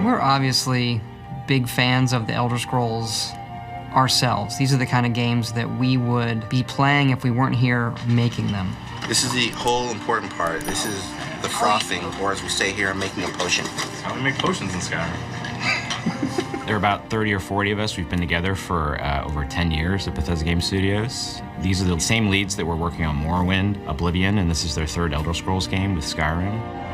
We're obviously big fans of the Elder Scrolls ourselves. These are the kind of games that we would be playing if we weren't here making them. This is the whole important part. This is the frothing, or as we say here, making a potion. That's how we make potions in Skyrim. There are about 30 or 40 of us. We've been together for over 10 years at Bethesda Game Studios. These are the same leads that were working on Morrowind, Oblivion, and this is their third Elder Scrolls game with Skyrim.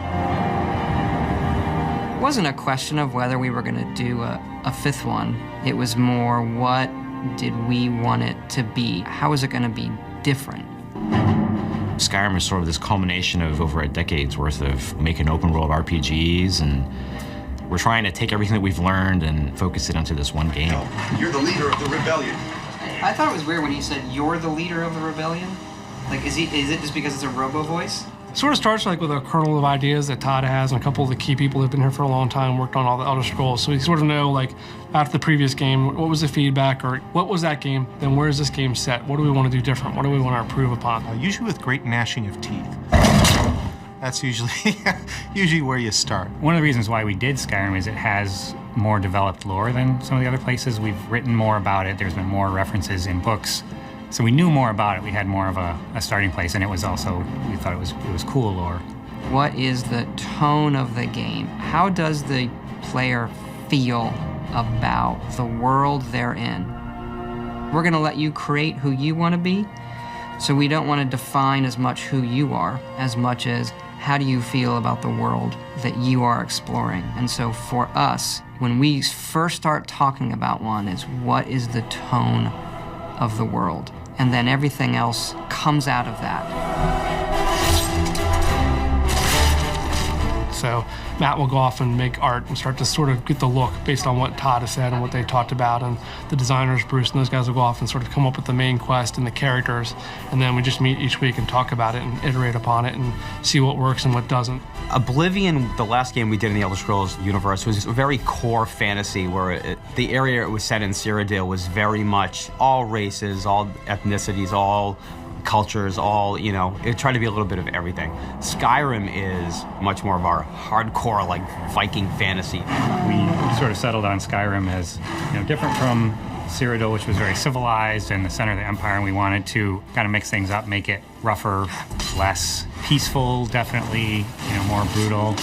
It wasn't a question of whether we were going to do a fifth one. It was more, what did we want it to be? How is it going to be different? Skyrim is sort of this culmination of over a decade's worth of making open world RPGs, and we're trying to take everything that we've learned and focus it onto this one game. You're the leader of the rebellion. I thought it was weird when he said, "You're the leader of the rebellion." Like, is it just because it's a robo voice? Sort of starts like with a kernel of ideas that Todd has, and a couple of the key people who've been here for a long time worked on all the Elder Scrolls. So we sort of know, like, after the previous game, what was the feedback, or what was that game? Then where is this game set? What do we want to do different? What do we want to improve upon? Usually with great gnashing of teeth. That's usually where you start. One of the reasons why we did Skyrim is it has more developed lore than some of the other places. We've written more about it. There's been more references in books. So we knew more about it. We had more of a starting place, and it was also, we thought it was cool lore. What is the tone of the game? How does the player feel about the world they're in? We're gonna let you create who you wanna be, so we don't wanna define as much who you are, as much as how do you feel about the world that you are exploring? And so for us, when we first start talking about one, is what is the tone of the world? And then everything else comes out of that. So Matt will go off and make art and start to sort of get the look based on what Todd has said and what they talked about. And the designers, Bruce and those guys, will go off and sort of come up with the main quest and the characters. And then we just meet each week and talk about it and iterate upon it and see what works and what doesn't. Oblivion, the last game we did in the Elder Scrolls universe, was a very core fantasy where the area it was set in, Cyrodiil, was very much all races, all ethnicities, all cultures, all, you know, it tried to be a little bit of everything. Skyrim is much more of our hardcore, like, Viking fantasy. We sort of settled on Skyrim as, you know, different from Cyrodiil, which was very civilized and the center of the empire, and we wanted to kind of mix things up, make it rougher, less peaceful, definitely, you know, more brutal.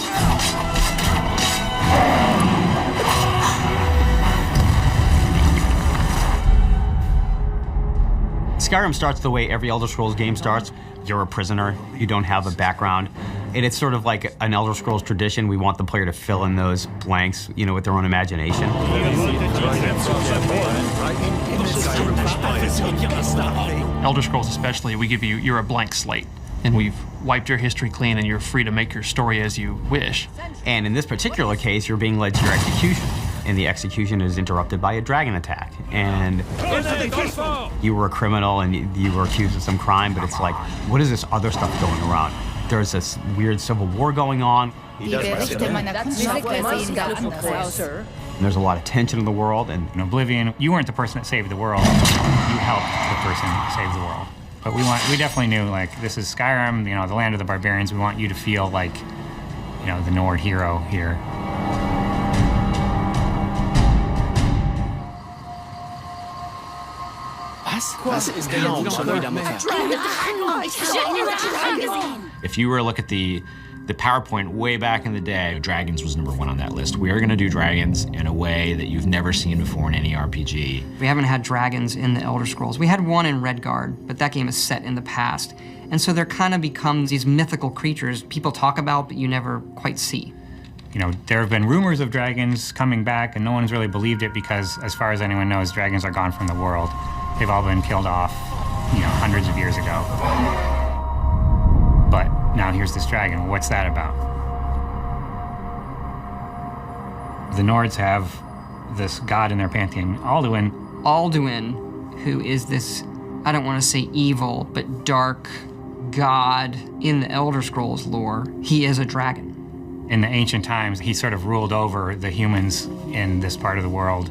Skyrim starts the way every Elder Scrolls game starts. You're a prisoner, you don't have a background. And it's sort of like an Elder Scrolls tradition. We want the player to fill in those blanks, you know, with their own imagination. Elder Scrolls especially, we give you, you're a blank slate. And we've wiped your history clean and you're free to make your story as you wish. And in this particular case, you're being led to your execution. And the execution is interrupted by a dragon attack. And you were a criminal and you were accused of some crime, but it's like, what is this other stuff going around? There's this weird civil war going on. And there's a lot of tension in the world. And in Oblivion, you weren't the person that saved the world. You helped the person save the world. But we definitely knew, like, this is Skyrim, you know, the land of the barbarians. We want you to feel like, you know, the Nord hero here. If you were to look at the PowerPoint way back in the day, dragons was #1 on that list. We are going to do dragons in a way that you've never seen before in any RPG. We haven't had dragons in the Elder Scrolls. We had one in Redguard, but that game is set in the past. And so there kind of becomes these mythical creatures people talk about, but you never quite see. You know, there have been rumors of dragons coming back, and no one's really believed it because, as far as anyone knows, dragons are gone from the world. They've all been killed off, you know, hundreds of years ago. But now here's this dragon. What's that about? The Nords have this god in their pantheon, Alduin. Alduin, who is this, I don't want to say evil, but dark god in the Elder Scrolls lore, he is a dragon. In the ancient times, he sort of ruled over the humans in this part of the world.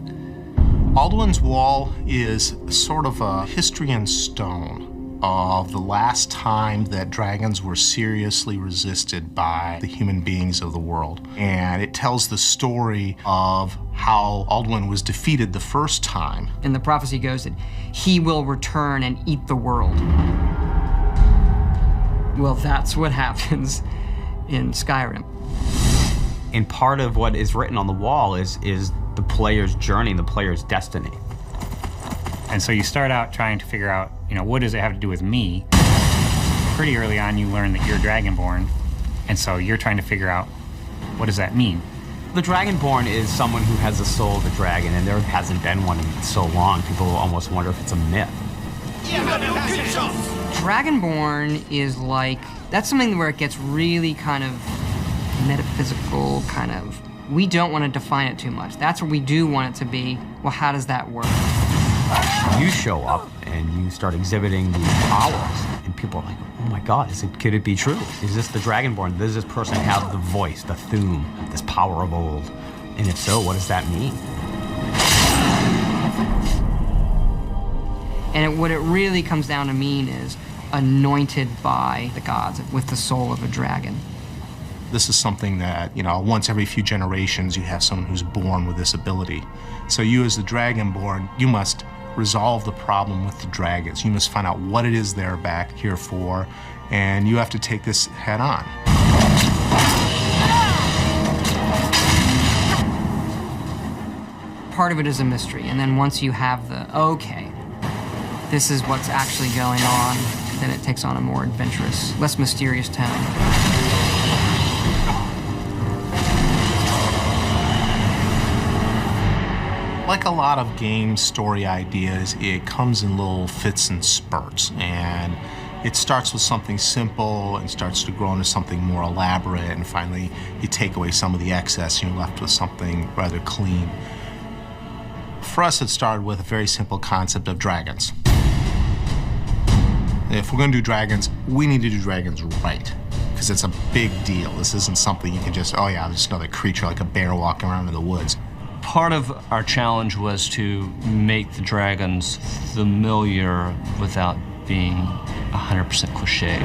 Alduin's Wall is sort of a history in stone. of the last time that dragons were seriously resisted by the human beings of the world. And it tells the story of how Alduin was defeated the first time. And the prophecy goes that he will return and eat the world. Well, that's what happens in Skyrim. And part of what is written on the wall is the player's journey, the player's destiny. And so you start out trying to figure out, what does it have to do with me? Pretty early on, you learn that you're Dragonborn, and so you're trying to figure out, what does that mean? The Dragonborn is someone who has the soul of a dragon, and there hasn't been one in so long. People almost wonder if it's a myth. Dragonborn is that's something where it gets really kind of metaphysical, we don't want to define it too much. That's what we do want it to be. Well, how does that work? You show up and you start exhibiting these powers, and people are like, oh my God, could it be true? Is this the Dragonborn? Does this person have the voice, the Thuum, this power of old? And if so, what does that mean? And what it really comes down to mean is anointed by the gods with the soul of a dragon. This is something that, once every few generations, you have someone who's born with this ability. So you as the Dragonborn, you must resolve the problem with the dragons. You must find out what it is they're back here for, and you have to take this head on. Part of it is a mystery, and then once you have okay, this is what's actually going on, then it takes on a more adventurous, less mysterious tone. Like a lot of game story ideas, it comes in little fits and spurts, and it starts with something simple and starts to grow into something more elaborate, and finally you take away some of the excess and you're left with something rather clean. For us, it started with a very simple concept of dragons. If we're going to do dragons, we need to do dragons right, because it's a big deal. This isn't something you can just, oh yeah, there's another creature like a bear walking around in the woods. Part of our challenge was to make the dragons familiar without being 100% cliched.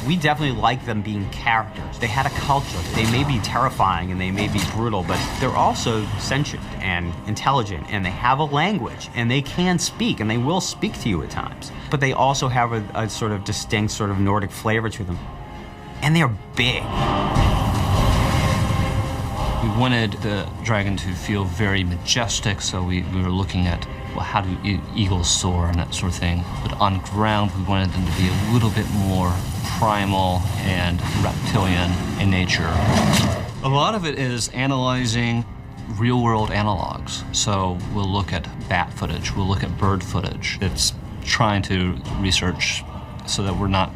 We definitely like them being characters. They had a culture. They may be terrifying and they may be brutal, but they're also sentient and intelligent, and they have a language, and they can speak, and they will speak to you at times. But they also have a sort of distinct sort of Nordic flavor to them. And they're big. We wanted the dragon to feel very majestic, so we were looking at, well, how do eagles soar and that sort of thing. But on ground, we wanted them to be a little bit more primal and reptilian in nature. A lot of it is analyzing real-world analogs. So we'll look at bat footage, we'll look at bird footage. It's trying to research so that we're not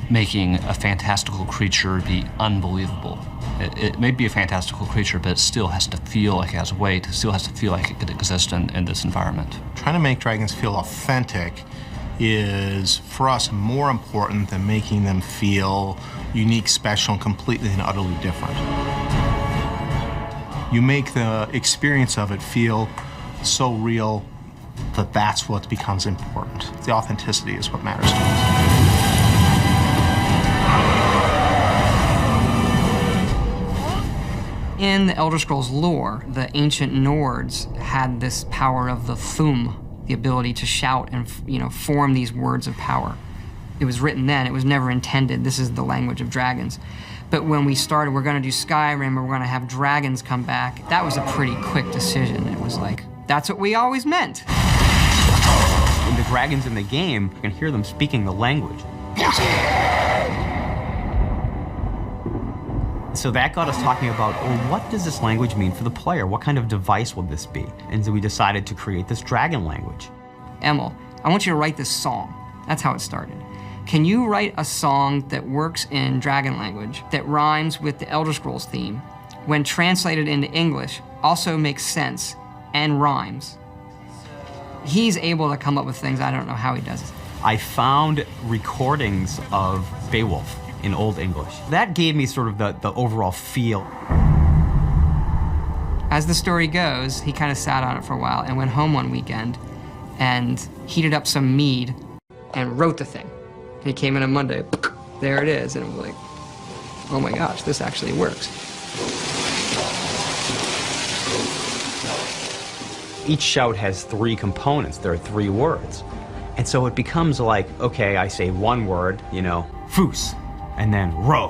making a fantastical creature be unbelievable. It may be a fantastical creature, but it still has to feel like it has weight. It still has to feel like it could exist in this environment. Trying to make dragons feel authentic is, for us, more important than making them feel unique, special, and completely and utterly different. You make the experience of it feel so real that that's what becomes important. The authenticity is what matters to us. In the Elder Scrolls lore, the ancient Nords had this power of the Thuum, the ability to shout and form these words of power. It was written then, it was never intended, this is the language of dragons. But when we started, we're gonna do Skyrim, or we're gonna have dragons come back, that was a pretty quick decision. It was like, that's what we always meant. When the dragons in the game, you can hear them speaking the language. So that got us talking about, well, what does this language mean for the player? What kind of device will this be? And so we decided to create this dragon language. Emil, I want you to write this song. That's how it started. Can you write a song that works in dragon language, that rhymes with the Elder Scrolls theme, when translated into English, also makes sense and rhymes? He's able to come up with things, I don't know how he does it. I found recordings of Beowulf in Old English. That gave me sort of the overall feel. As the story goes, he kind of sat on it for a while and went home one weekend and heated up some mead and wrote the thing. He came in on Monday, there it is, and it was like, oh my gosh, this actually works. Each shout has 3 components. There are 3 words. And so it becomes like, okay, I say one word, you know, foos, and then ro,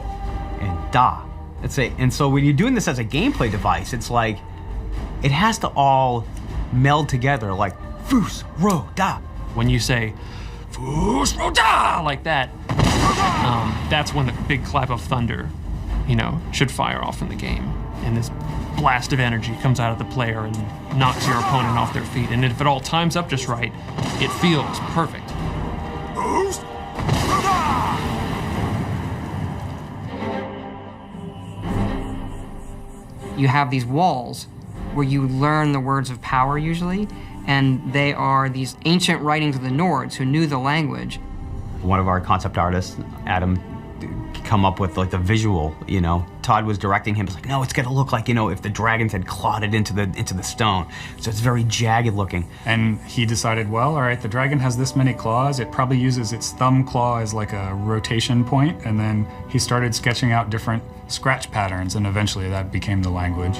and da. And so when you're doing this as a gameplay device, it's like, it has to all meld together, like foos, ro, da. When you say, foos, ro, da, like that, that's when the big clap of thunder, you know, should fire off in the game. And this blast of energy comes out of the player and knocks your opponent off their feet. And if it all times up just right, it feels perfect. You have these walls where you learn the words of power usually, and they are these ancient writings of the Nords who knew the language. One of our concept artists, Adam, come up with like the visual, you know. Todd was directing him, it's like, no, it's gonna look like, you know, if the dragons had clawed it into the stone. So it's very jagged looking. And he decided, well, all right, the dragon has this many claws, it probably uses its thumb claw as like a rotation point, and then he started sketching out different scratch patterns, and eventually that became the language.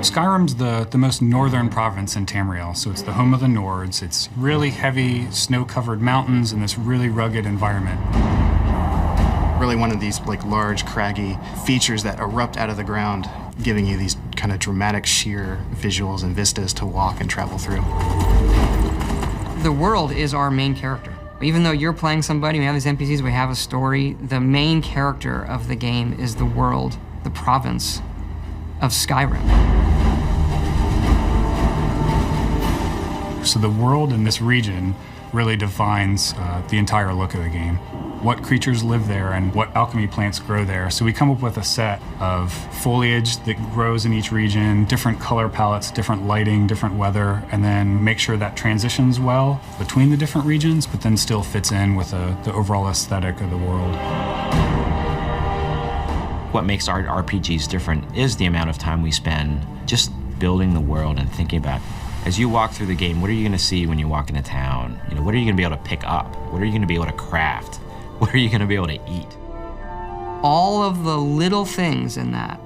Skyrim's the most northern province in Tamriel, so it's the home of the Nords. It's really heavy, snow-covered mountains and this really rugged environment. Really one of these like large, craggy features that erupt out of the ground, giving you these kind of dramatic, sheer visuals and vistas to walk and travel through. The world is our main character. Even though you're playing somebody, we have these NPCs, we have a story, the main character of the game is the world, the province of Skyrim. So the world in this region really defines the entire look of the game. What creatures live there and what alchemy plants grow there. So we come up with a set of foliage that grows in each region, different color palettes, different lighting, different weather, and then make sure that transitions well between the different regions, but then still fits in with the overall aesthetic of the world. What makes our RPGs different is the amount of time we spend just building the world and thinking about, as you walk through the game, what are you going to see when you walk into town? You know, what are you going to be able to pick up? What are you going to be able to craft? What are you going to be able to eat? All of the little things in that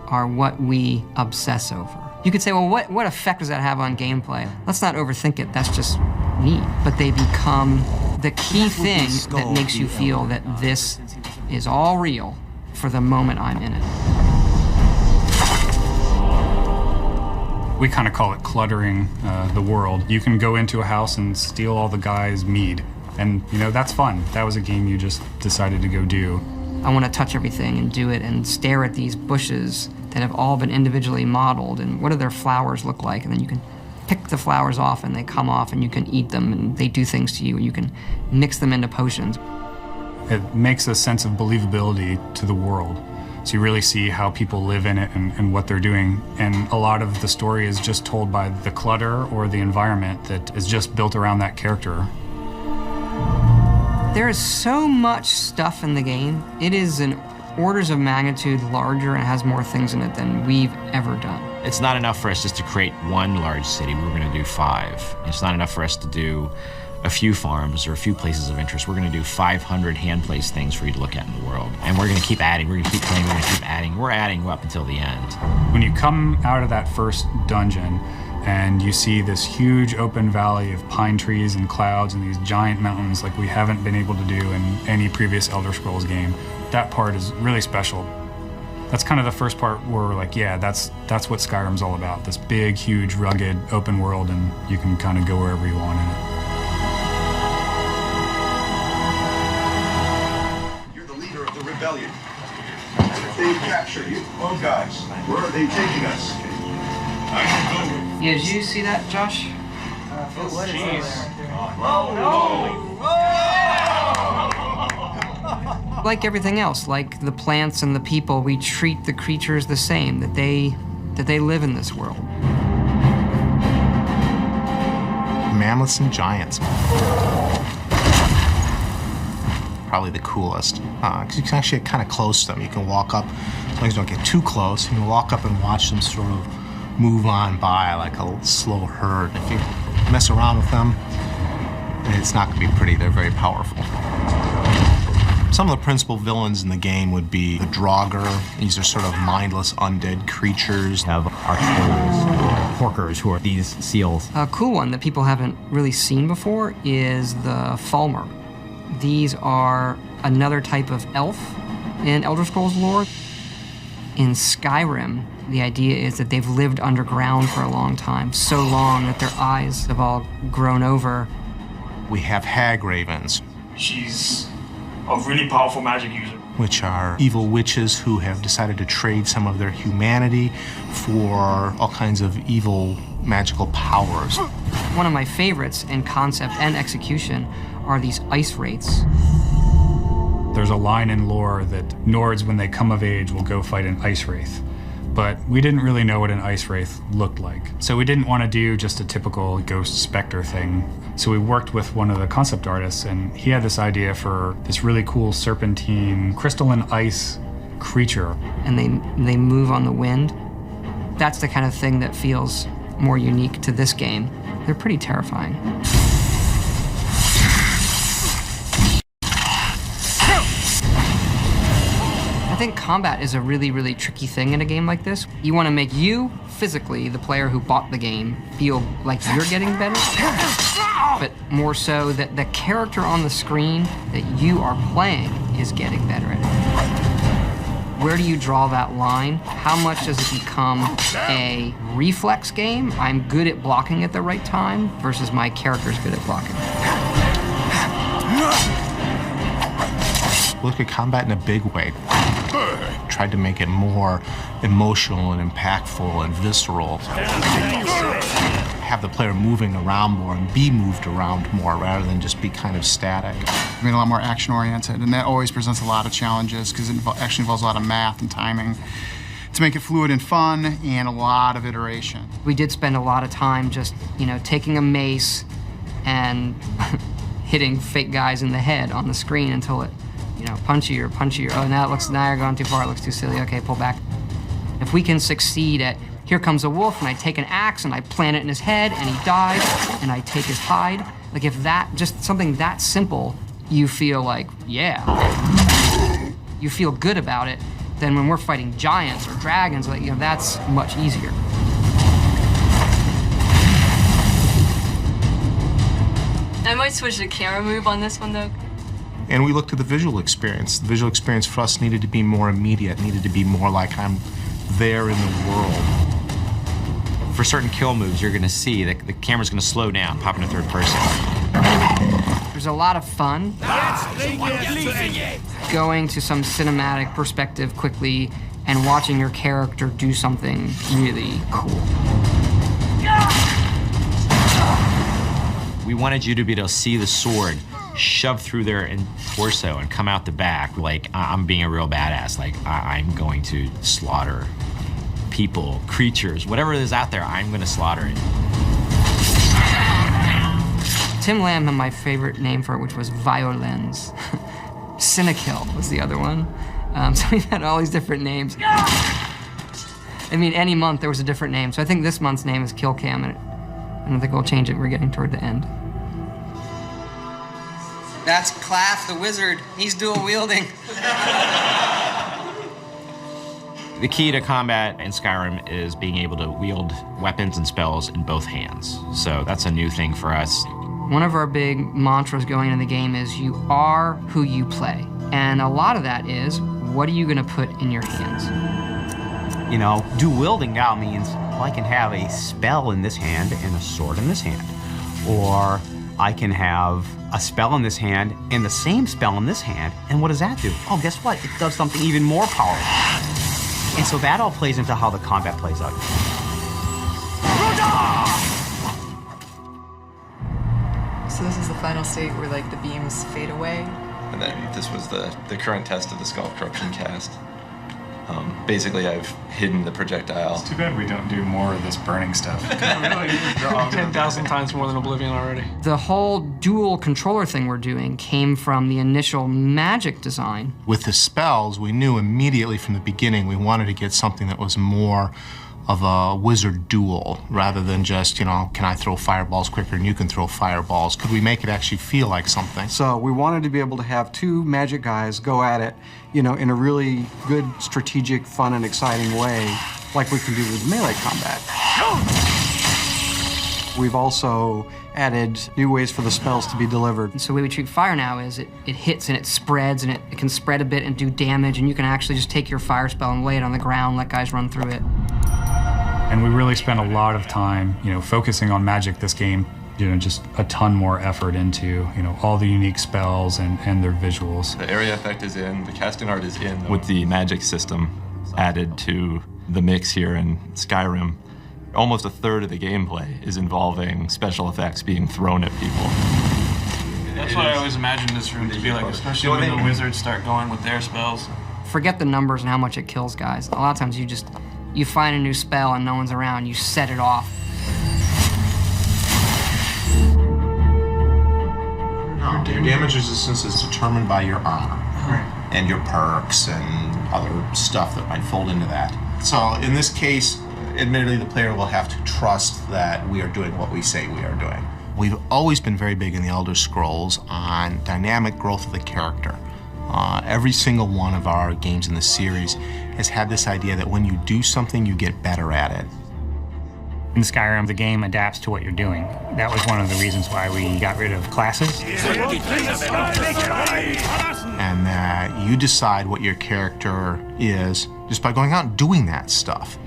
are what we obsess over. You could say, well, what effect does that have on gameplay? Let's not overthink it, that's just neat. But they become the key thing that makes you feel that this is all real for the moment I'm in it. We kind of call it cluttering the world. You can go into a house and steal all the guy's mead. And, you know, that's fun. That was a game you just decided to go do. I want to touch everything and do it and stare at these bushes that have all been individually modeled and what do their flowers look like, and then you can pick the flowers off and they come off and you can eat them and they do things to you and you can mix them into potions. It makes a sense of believability to the world. So you really see how people live in it and what they're doing. And a lot of the story is just told by the clutter or the environment that is just built around that character. There is so much stuff in the game. It is an orders of magnitude larger and has more things in it than we've ever done. It's not enough for us just to create one large city. We're going to do 5. It's not enough for us to do a few farms or a few places of interest. We're going to do 500 hand-placed things for you to look at in the world. And we're going to keep adding, we're going to keep playing, we're going to keep adding. We're adding up until the end. When you come out of that first dungeon and you see this huge open valley of pine trees and clouds and these giant mountains like we haven't been able to do in any previous Elder Scrolls game, that part is really special. That's kind of the first part where we're like, yeah, that's what Skyrim's all about. This big, huge, rugged, open world, and you can kind of go wherever you want in it. You're the leader of the rebellion. And if they capture you, oh guys, where are they taking us? I can go. Yeah, did you see that, Josh? What is this? Oh no! Like everything else, like the plants and the people, we treat the creatures the same, that they live in this world. Mammoths and giants. Probably the coolest, because you can actually get kind of close to them. You can walk up, as long as you don't get too close, you can walk up and watch them sort of move on by like a slow herd. If you mess around with them, it's not going to be pretty. They're very powerful. Some of the principal villains in the game would be the Draugr. These are sort of mindless undead creatures. Have archers, porkers, who are these seals. A cool one that people haven't really seen before is the Falmer. These are another type of elf in Elder Scrolls lore. In Skyrim, the idea is that they've lived underground for a long time, so long that their eyes have all grown over. We have Hagravens. She's a really powerful magic user. Which are evil witches who have decided to trade some of their humanity for all kinds of evil magical powers. One of my favorites in concept and execution are these ice wraiths. There's a line in lore that Nords, when they come of age, will go fight an ice wraith. But we didn't really know what an ice wraith looked like. So we didn't want to do just a typical ghost specter thing. So we worked with one of the concept artists, and he had this idea for this really cool serpentine crystalline ice creature. And they move on the wind. That's the kind of thing that feels more unique to this game. They're pretty terrifying. I think combat is a really, really tricky thing in a game like this. You want to make you, physically, the player who bought the game, feel like you're getting better, but more so that the character on the screen that you are playing is getting better at it. Where do you draw that line? How much does it become a reflex game? I'm good at blocking at the right time versus my character's good at blocking. Look at combat in a big way. Tried to make it more emotional and impactful and visceral. Have the player moving around more and be moved around more rather than just be kind of static. I mean, a lot more action-oriented, and that always presents a lot of challenges because it actually involves a lot of math and timing to make it fluid and fun, and a lot of iteration. We did spend a lot of time just, taking a mace and hitting fake guys in the head on the screen until it, punchier. Oh, now you're going too far, it looks too silly. Okay, pull back. If we can succeed at, here comes a wolf, and I take an axe and I plant it in his head and he dies, and I take his hide. Like if that, just something that simple, you feel like, yeah. You feel good about it, then when we're fighting giants or dragons, that's much easier. I might switch the camera move on this one though. And we looked at the visual experience. The visual experience for us needed to be more immediate, needed to be more like I'm there in the world. For certain kill moves, you're gonna see that the camera's gonna slow down, pop into third person. There's a lot of fun going to some cinematic perspective quickly and watching your character do something really cool. We wanted you to be able to see the sword shove through their torso and come out the back like I'm being a real badass, like I'm going to slaughter people, creatures, whatever is out there, I'm going to slaughter it. Tim Lamb had my favorite name for it, which was Violens. Cinekill was the other one. So we've had all these different names. I mean, any month there was a different name. So I think this month's name is Kill Cam, and I don't think we'll change it. We're getting toward the end. That's Claff the wizard. He's dual wielding. The key to combat in Skyrim is being able to wield weapons and spells in both hands. So that's a new thing for us. One of our big mantras going into the game is you are who you play. And a lot of that is, what are you gonna put in your hands? Dual wielding now means, I can have a spell in this hand and a sword in this hand. Or I can have a spell in this hand and the same spell in this hand, and what does that do? Oh, guess what? It does something even more powerful. And so that all plays into how the combat plays out. So this is the final state where the beams fade away? And then this was the current test of the Skull Corruption cast. Basically, I've hidden the projectile. It's too bad we don't do more of this burning stuff. 10,000 times more than Oblivion already. The whole dual controller thing we're doing came from the initial magic design. With the spells, we knew immediately from the beginning we wanted to get something that was more of a wizard duel rather than just, you know, can I throw fireballs quicker than you can throw fireballs? Could we make it actually feel like something? So we wanted to be able to have two magic guys go at it, you know, in a really good, strategic, fun, and exciting way, like we can do with melee combat. We've also added new ways for the spells to be delivered. And so the way we treat fire now is it hits and it spreads, and it can spread a bit and do damage, and you can actually just take your fire spell and lay it on the ground, let guys run through it. And we really spent a lot of time, you know, focusing on magic this game, you know, just a ton more effort into, you know, all the unique spells and their visuals. The area effect is in, the casting art is in. With the magic system added to the mix here in Skyrim, almost a third of the gameplay is involving special effects being thrown at people. That's what I always imagined this room to be like, especially when the wizards start going with their spells. Forget the numbers and how much it kills guys. A lot of times you find a new spell and no one's around, you set it off. No, your damage resistance is determined by your armor and your perks and other stuff that might fold into that. So in this case, admittedly, the player will have to trust that we are doing what we say we are doing. We've always been very big in the Elder Scrolls on dynamic growth of the character. Every single one of our games in the series has had this idea that when you do something, you get better at it. In Skyrim, the game adapts to what you're doing. That was one of the reasons why we got rid of classes. And that you decide what your character is just by going out and doing that stuff.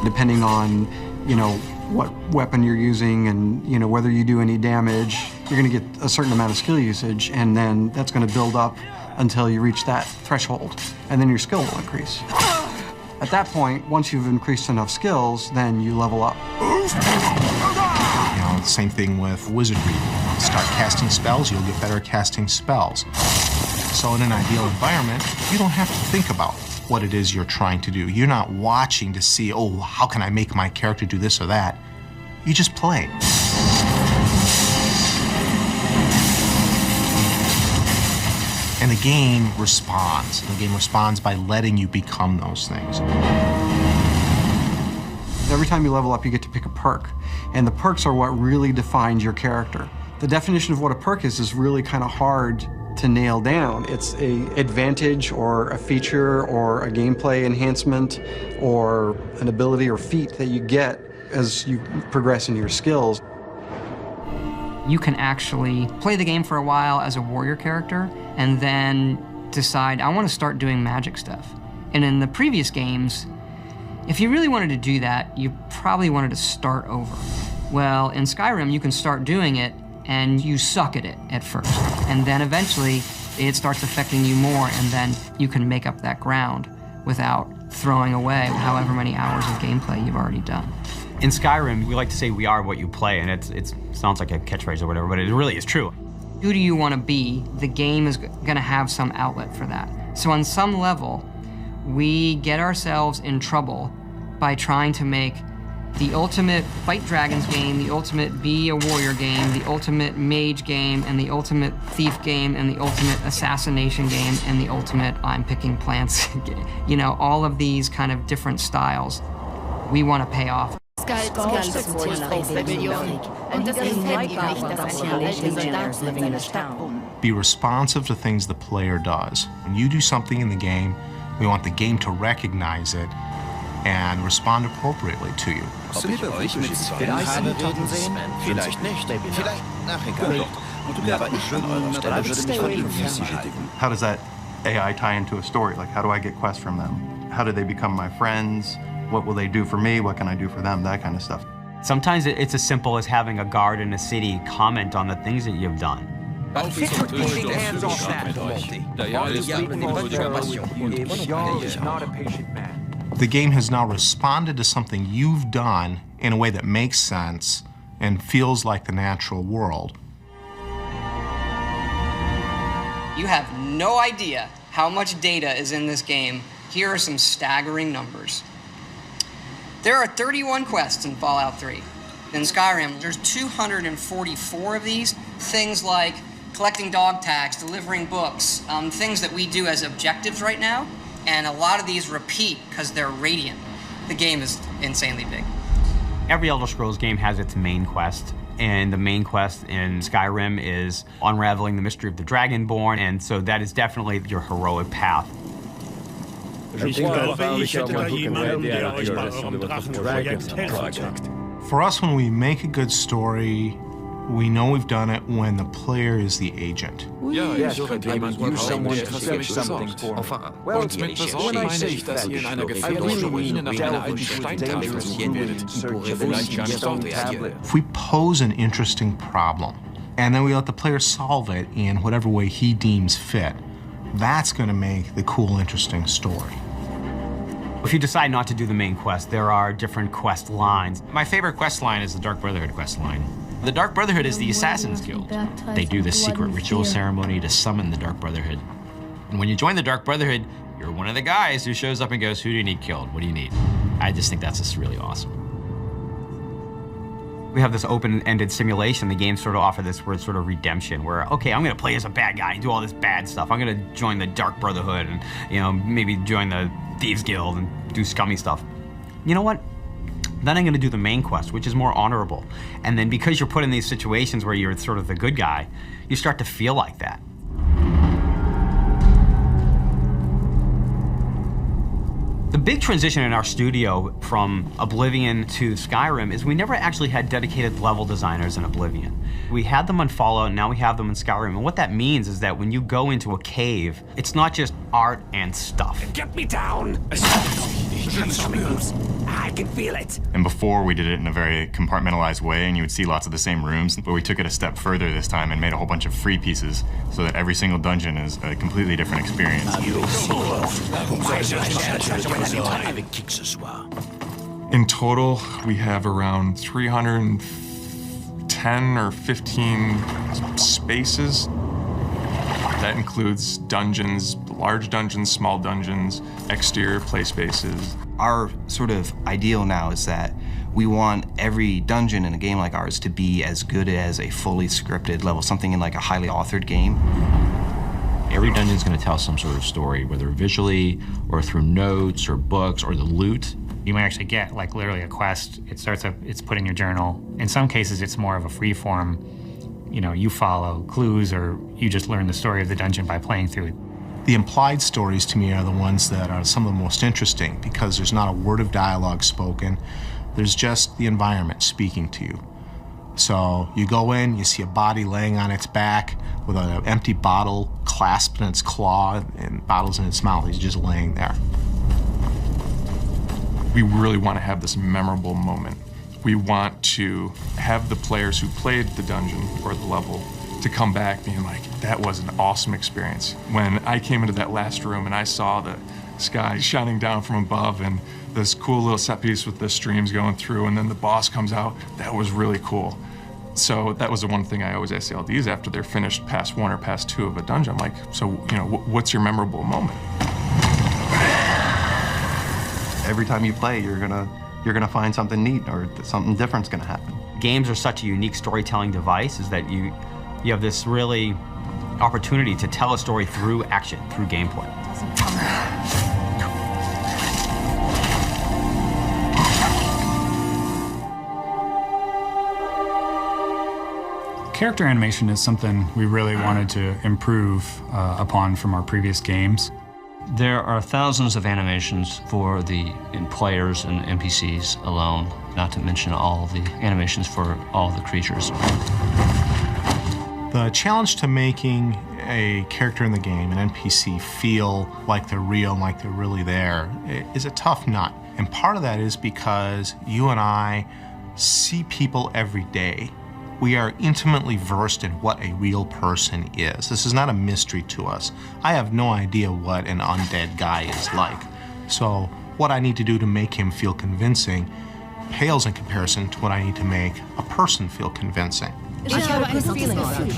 Depending on, you know, what weapon you're using and, you know, whether you do any damage, you're going to get a certain amount of skill usage, and then that's going to build up until you reach that threshold, and then your skill will increase. At that point, once you've increased enough skills, then you level up. You know, same thing with wizardry. Start casting spells, you'll get better at casting spells. So in an ideal environment, you don't have to think about what it is you're trying to do. You're not watching to see, oh, how can I make my character do this or that? You just play. And the game responds. The game responds by letting you become those things. Every time you level up, you get to pick a perk. And the perks are what really defines your character. The definition of what a perk is really kind of hard to nail down. It's an advantage or a feature or a gameplay enhancement or an ability or feat that you get as you progress in your skills. You can actually play the game for a while as a warrior character and then decide, I want to start doing magic stuff. And in the previous games, if you really wanted to do that, you probably wanted to start over. Well, in Skyrim, you can start doing it and you suck at it at first. And then eventually it starts affecting you more, and then you can make up that ground without throwing away however many hours of gameplay you've already done. In Skyrim, we like to say we are what you play, and it sounds like a catchphrase or whatever, but it really is true. Who do you want to be? The game is going to have some outlet for that. So on some level, we get ourselves in trouble by trying to make the ultimate fight dragons game, the ultimate be a warrior game, the ultimate mage game, and the ultimate thief game, and the ultimate assassination game, and the ultimate I'm picking plants. You know, all of these kind of different styles we want to pay off. Be responsive to things the player does. When you do something in the game, we want the game to recognize it and respond appropriately to you. How does that AI tie into a story? Like, how do I get quests from them? How do they become my friends? What will they do for me? What can I do for them? That kind of stuff. Sometimes it's as simple as having a guard in a city comment on the things that you've done. Hands off that, Multi. Not a patient man. The game has now responded to something you've done in a way that makes sense and feels like the natural world. You have no idea how much data is in this game. Here are some staggering numbers. There are 31 quests in Fallout 3. In Skyrim, there's 244 of these. Things like collecting dog tags, delivering books, things that we do as objectives right now. And a lot of these repeat because they're radiant. The game is insanely big. Every Elder Scrolls game has its main quest. And the main quest in Skyrim is unraveling the mystery of the Dragonborn, and so that is definitely your heroic path. For us, when we make a good story, we know we've done it when the player is the agent. Yes, I must use someone to finish something for me. Well, when I say fetish, I really mean delve into dangerous ruin in search of a stone tablet. If we pose an interesting problem, and then we let the player solve it in whatever way he deems fit, that's going to make the cool, interesting story. If you decide not to do the main quest, there are different quest lines. My favorite quest line is the Dark Brotherhood quest line. The Dark Brotherhood is the Assassin's Guild. They do this secret ritual ceremony to summon the Dark Brotherhood. And when you join the Dark Brotherhood, you're one of the guys who shows up and goes, who do you need killed? What do you need? I just think that's just really awesome. We have this open-ended simulation. The games sort of offer this word sort of redemption, where, okay, I'm gonna play as a bad guy and do all this bad stuff. I'm gonna join the Dark Brotherhood and, you know, maybe join the Thieves Guild and do scummy stuff. You know what? Then I'm gonna do the main quest, which is more honorable. And then because you're put in these situations where you're sort of the good guy, you start to feel like that. The big transition in our studio from Oblivion to Skyrim is we never actually had dedicated level designers in Oblivion. We had them on Fallout, and now we have them in Skyrim. And what that means is that when you go into a cave, it's not just art and stuff. Get me down! I can feel it. And before, we did it in a very compartmentalized way, and you would see lots of the same rooms, but we took it a step further this time and made a whole bunch of free pieces so that every single dungeon is a completely different experience. In total, we have around 310 or 15 spaces. That includes dungeons, large dungeons, small dungeons, exterior play spaces. Our sort of ideal now is that we want every dungeon in a game like ours to be as good as a fully scripted level, something in like a highly authored game. Every dungeon is going to tell some sort of story, whether visually or through notes or books or the loot. You might actually get like literally a quest. It's put in your journal. In some cases, it's more of a free form. You know, you follow clues or you just learn the story of the dungeon by playing through it. The implied stories, to me, are the ones that are some of the most interesting because there's not a word of dialogue spoken. There's just the environment speaking to you. So you go in, you see a body laying on its back with an empty bottle clasped in its claw and bottles in its mouth. He's just laying there. We really want to have this memorable moment. We want to have the players who played the dungeon or the level to come back being like, that was an awesome experience. When I came into that last room and I saw the sky shining down from above and this cool little set piece with the streams going through and then the boss comes out, that was really cool. So that was the one thing I always ask the LDs after they're finished past 1 or past 2 of a dungeon. I'm like, so, you know, what's your memorable moment? Every time you play, you're gonna find something neat or something different's gonna happen. Games are such a unique storytelling device is that you have this really opportunity to tell a story through action, through gameplay. Character animation is something we really wanted to improve upon from our previous games. There are thousands of animations for the players and NPCs alone, not to mention all the animations for all the creatures. The challenge to making a character in the game, an NPC, feel like they're real, like they're really there, is a tough nut. And part of that is because you and I see people every day. We are intimately versed in what a real person is. This is not a mystery to us. I have no idea what an undead guy is like. So what I need to do to make him feel convincing pales in comparison to what I need to make a person feel convincing. I have a good feeling about it,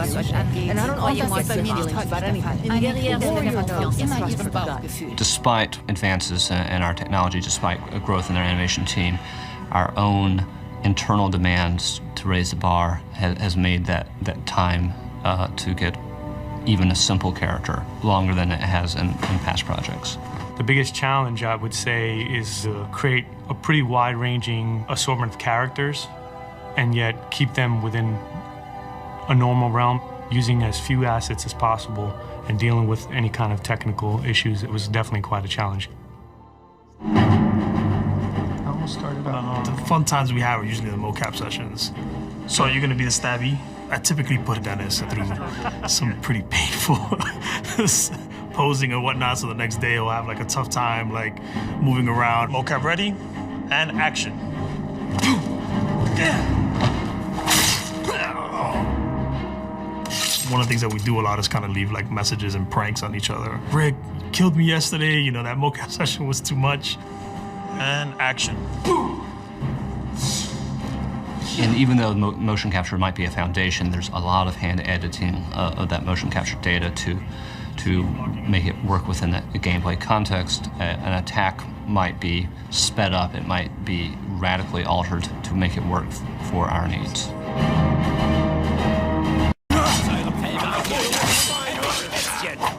and I don't know why my feelings about anything. Despite advances in our technology, despite growth in their animation team, our own internal demands to raise the bar has made that time to get even a simple character longer than it has in past projects. The biggest challenge, I would say, is to create a pretty wide-ranging assortment of characters and yet keep them within a normal realm, using as few assets as possible and dealing with any kind of technical issues. It was definitely quite a challenge. The fun times we have are usually the mocap sessions. So you're gonna be the stabby. I typically put Dennis through some pretty painful posing and whatnot, so the next day he'll have like a tough time like moving around. Mocap ready, and action. One of the things that we do a lot is kind of leave like messages and pranks on each other. Rick killed me yesterday, you know, that mocap session was too much. And action. And even though motion capture might be a foundation, there's a lot of hand editing of that motion capture data to make it work within the gameplay context. An attack might be sped up, it might be radically altered to make it work for our needs.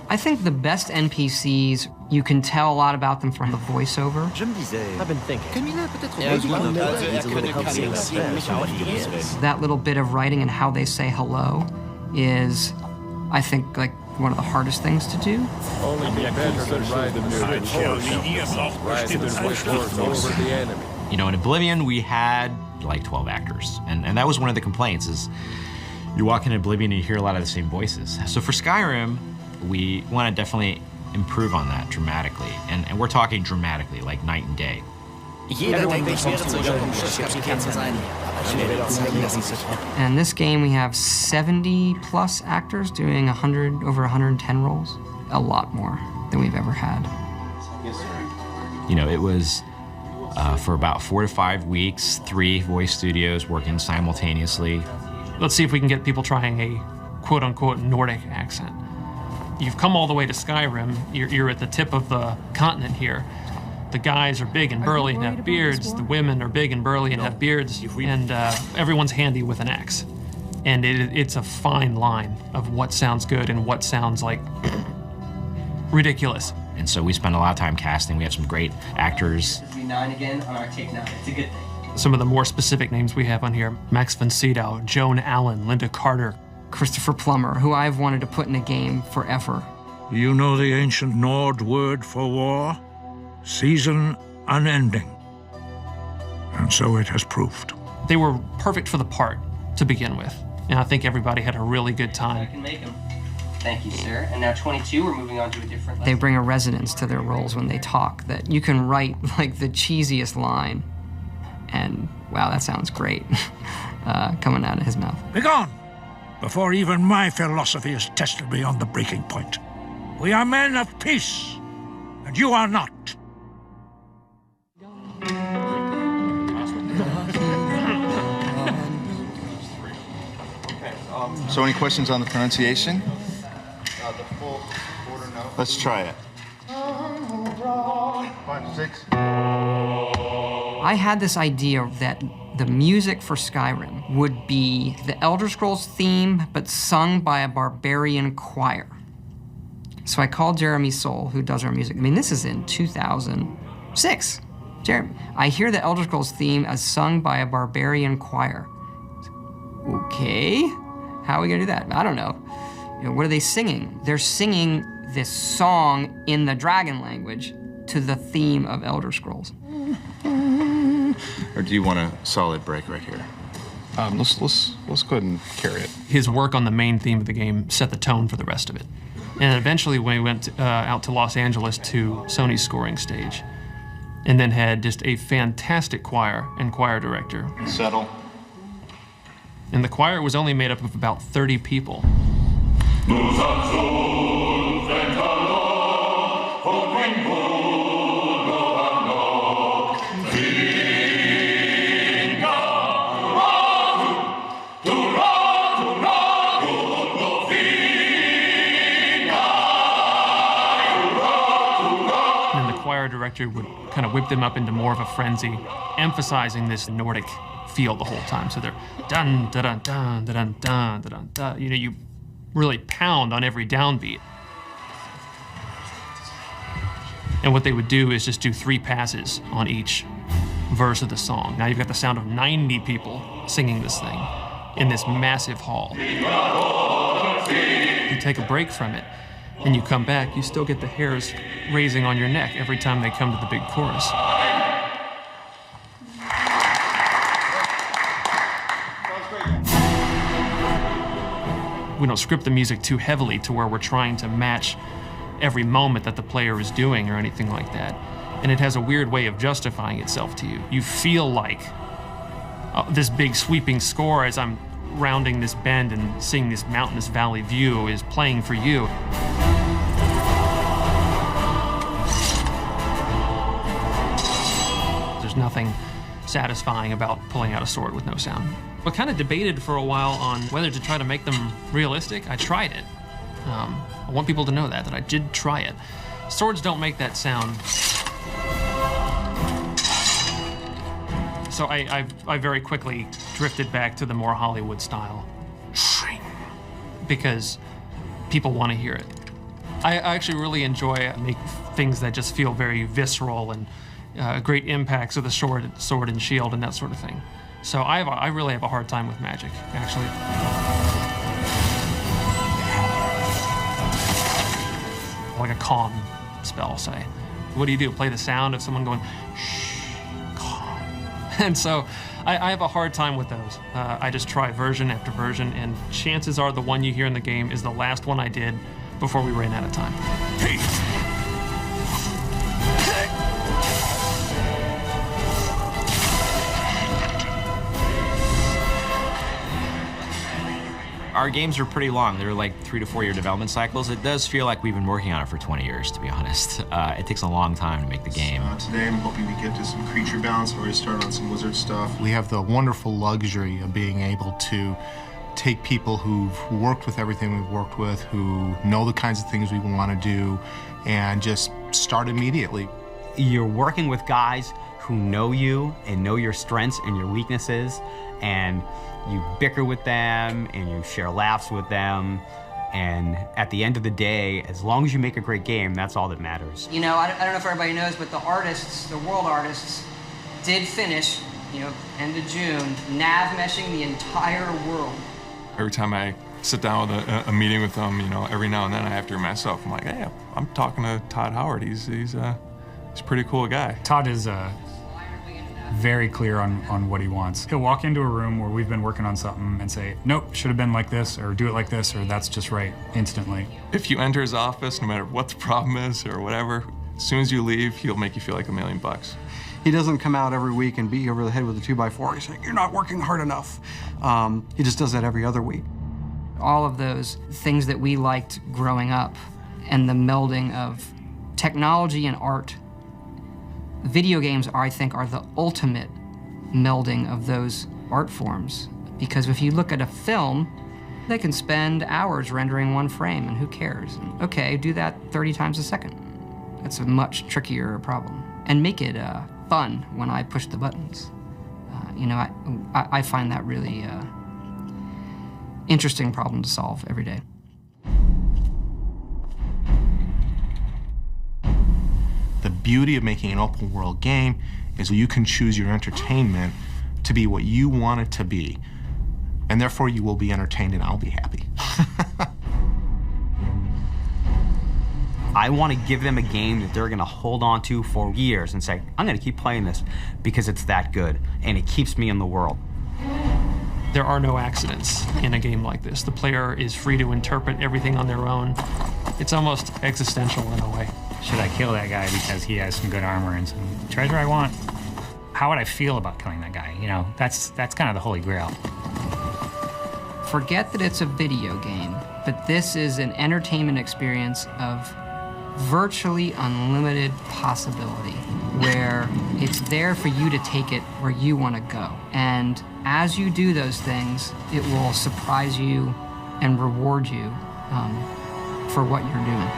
I think the best NPCs, you can tell a lot about them from the voiceover. I've been thinking. That little bit of writing and how they say hello is, I think, like one of the hardest things to do. You know, in Oblivion, we had like 12 actors, and that was one of the complaints is you walk in Oblivion and you hear a lot of the same voices. So for Skyrim, we want to definitely improve on that dramatically, and we're talking dramatically, like night and day. And in this game, we have 70+ actors doing over 110 roles. A lot more than we've ever had. You know, it was for about 4 to 5 weeks, 3 voice studios working simultaneously. Let's see if we can get people trying a quote-unquote Nordic accent. You've come all the way to Skyrim. You're at the tip of the continent here. The guys are big and burly and have beards. The women are big and burly and have beards. And everyone's handy with an axe. And it's a fine line of what sounds good and what sounds like ridiculous. And so we spent a lot of time casting. We have some great actors. 9 again on our take 9. It's a good thing. Some of the more specific names we have on here: Max von Sydow, Joan Allen, Linda Carter, Christopher Plummer, who I've wanted to put in a game forever. You know the ancient Nord word for war? Season unending. And so it has proved. They were perfect for the part to begin with, and I think everybody had a really good time. I can make them. Thank you, sir. And now 22, we're moving on to a different They bring a resonance to their roles when they talk that you can write like the cheesiest line, and wow, that sounds great coming out of his mouth. Begone, before even my philosophy is tested beyond the breaking point. We are men of peace, and you are not. So any questions on the pronunciation? Let's try it. 5, 6. I had this idea that the music for Skyrim would be the Elder Scrolls theme, but sung by a barbarian choir. So I called Jeremy Soule, who does our music. I mean, this is in 2006. Jeremy, I hear the Elder Scrolls theme as sung by a barbarian choir. Okay, how are we gonna do that? I don't know. You know, what are they singing? They're singing this song in the dragon language to the theme of Elder Scrolls. Or do you want a solid break right here? Let's go ahead and carry it. His work on the main theme of the game set the tone for the rest of it. And eventually we went out to Los Angeles to Sony's scoring stage, and then had just a fantastic choir and choir director. Settle. And the choir was only made up of about 30 people. art director would kind of whip them up into more of a frenzy, emphasizing this Nordic feel the whole time. So they're dun dun dun dun dun dun dun dun. You know, you really pound on every downbeat. And what they would do is just do 3 passes on each verse of the song. Now you've got the sound of 90 people singing this thing in this massive hall. You take a break from it, and you come back, you still get the hairs raising on your neck every time they come to the big chorus. We don't script the music too heavily to where we're trying to match every moment that the player is doing or anything like that. And it has a weird way of justifying itself to you. You feel like this big sweeping score as I'm rounding this bend and seeing this mountainous valley view is playing for you. There's nothing satisfying about pulling out a sword with no sound. We kind of debated for a while on whether to try to make them realistic. I tried it. I want people to know that I did try it. Swords don't make that sound. So I very quickly drifted back to the more Hollywood style. Because people want to hear it. I actually really enjoy make things that just feel very visceral and great impacts of the sword and shield and that sort of thing. So I really have a hard time with magic, actually. Like a calm spell, say. What do? Play the sound of someone going, shh, calm. And so I have a hard time with those. I just try version after version, and chances are the one you hear in the game is the last one I did before we ran out of time. Hey. Our games are pretty long. They're like 3 to 4 year development cycles. It does feel like we've been working on it for 20 years, to be honest. It takes a long time to make the game. Today I'm hoping to get to some creature balance. We're going to start on some wizard stuff. We have the wonderful luxury of being able to take people who've worked with everything we've worked with, who know the kinds of things we want to do, and just start immediately. You're working with guys who know you and know your strengths and your weaknesses, and you bicker with them and you share laughs with them. And at the end of the day, as long as you make a great game, that's all that matters. You know, I don't know if everybody knows, but the artists, the world artists, did finish, you know, end of June, nav meshing the entire world. Every time I sit down with a meeting with them, you know, every now and then I have to remind myself, I'm like, hey, I'm talking to Todd Howard. He's a pretty cool guy. Todd is very clear on what he wants. He'll walk into a room where we've been working on something and say, nope, should have been like this, or do it like this, or that's just right, instantly. If you enter his office, no matter what the problem is or whatever, as soon as you leave, he'll make you feel like $1 million. He doesn't come out every week and beat you over the head with a 2x4. He's like, you're not working hard enough. He just does that every other week. All of those things that we liked growing up and the melding of technology and art. Video games, I think, are the ultimate melding of those art forms. Because if you look at a film, they can spend hours rendering one frame, and who cares? And, okay, do that 30 times a second. That's a much trickier problem. And make it fun when I push the buttons. You know, I find that really interesting problem to solve every day. The beauty of making an open world game is you can choose your entertainment to be what you want it to be. And therefore you will be entertained and I'll be happy. I want to give them a game that they're going to hold on to for years and say, I'm going to keep playing this because it's that good and it keeps me in the world. There are no accidents in a game like this. The player is free to interpret everything on their own. It's almost existential in a way. Should I kill that guy because he has some good armor and some treasure I want? How would I feel about killing that guy? You know, that's kind of the holy grail. Forget that it's a video game, but this is an entertainment experience of virtually unlimited possibility, where it's there for you to take it where you want to go. And as you do those things, it will surprise you and reward you for what you're doing.